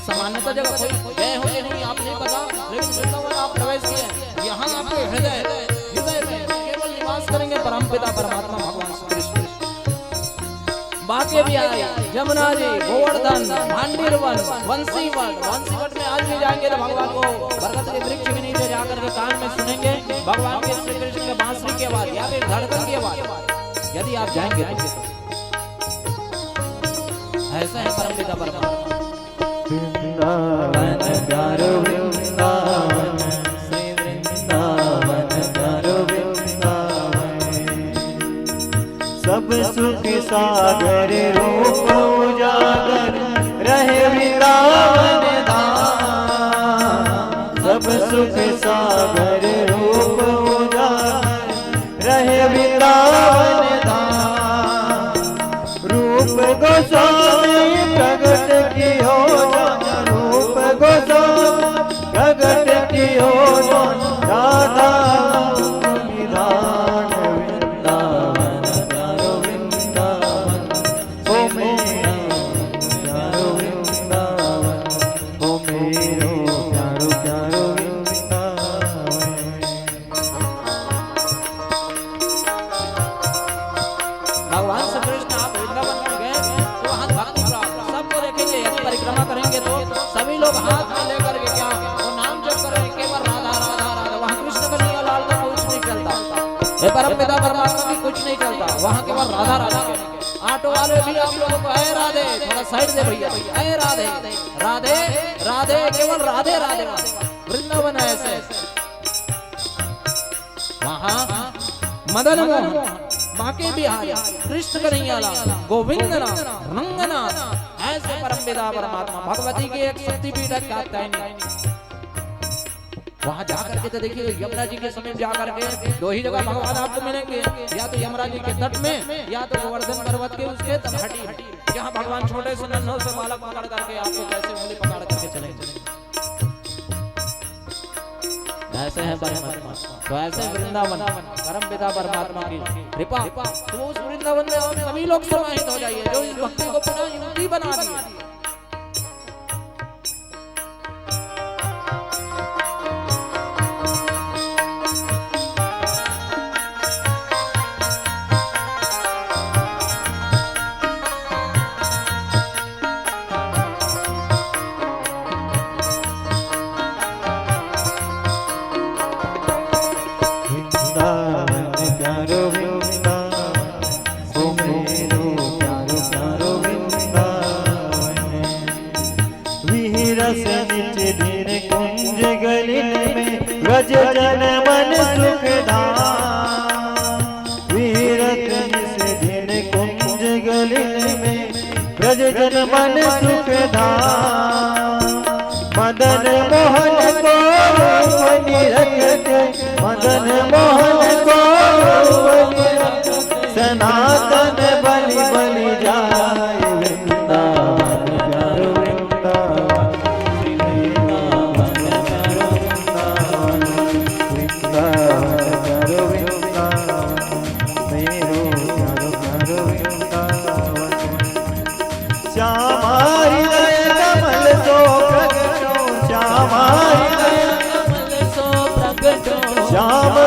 सामान्यतः जगह कोई गए हो या नहीं आप नहीं पता, लेकिन वृंदावन आप प्रवेश किए, यहाँ आपके हृदय में केवल निवास करेंगे परमपिता परमात्मा भगवान श्री कृष्ण। बाके भी आए, जमुना जी, गोवर्धन, भांडीरवन, वंशीवट में आज भी जाएंगे तो भगवान को बरगद के वृक्ष के नीचे जाकर के कान में सुनेंगे भगवान के श्री कृष्ण के बांसुरी की आवाज या फिर धड़कन की आवाज। यदि आप जाएंगे तो ऐसा है परमपिता परमात्मा। वृंदावन प्यारो वृंदावन, श्री वृंदावन प्यारो वृंदावन, सब सुख सागर रूप उजागर रहे वृंदावन धाम, सब सुख सागर रूप उजागर रहे वृंदावन धाम, रूप गोस्वामी प्रगट की हो, रूप गोस्वामी प्रगट की हो, राधा विधान वृंदावन प्यारो वृंदावन, ओ मेरा प्यारो वृंदावन, ओ मेरो प्यारो प्यारो वृंदावन। भगवान श्री कृष्ण आप वृंदावन में गए तो वहाँ भक्ति प्राप्त सबको देखेंगे। यदि परिक्रमा करेंगे तो सभी लोग हाथ में लेकर के क्या वो नाम जप करेंगे केवल राधा राधा राधा। वहाँ कृष्ण कन्हैया लाल का कुछ नहीं चलता, ये परमपिता परमात्मा की कुछ नहीं चलता, वहाँ केवल राधा राधा। ऑटो वाले भी आप लोगों को ऐ राधे, थोड़ा साइड दे भैया, ऐ राधे राधे राधे, केवल राधे राधे। वृंदावन ऐसे वहाँ मदन मोहन, बाके बिहारी, कृष्ण कन्हैया लाल, गोविंद नाथ, रंगनाथ, ऐसे परमपिता परमात्मा भगवती की एक शक्तिपीठ है। वहां जाकर के तो देखिए यमुना जी के समीप जाकर के दो ही जगह भगवान आपको मिलेंगे, या तो यमुना जी के तट में या तो गोवर्धन पर्वत के उसके तलहटी, जहाँ भगवान छोटे से नन्हों से बालक पकड़ करके आपको कैसे उंगली पकड़ करके चलेंगे। ऐसे है परमात्मा, तो ऐसे वृंदावन परमपिता परमात्मा की कृपा, तो उस वृंदावन में आप सभी लोग समाहित हो जाइए जो इस भक्ति को पुनः युक्ति बना दिए। व्रज जन मन सुख धाम, वीरत निस दिन कुंज गलिन में व्रज जन मन सुख धाम, मदन मोहन को बनी रखते, मदन मोहन को बनी रखते, सनातन बलि बलि जाए वृंदावन प्यारो वृंदावन, प्यारो वृंदावन, मेरो प्यारो प्यारो वृंदावन। श्यामा हृदय कमल सो प्रगटो, श्यामा हृदय कमल सो प्रगटो, श्याम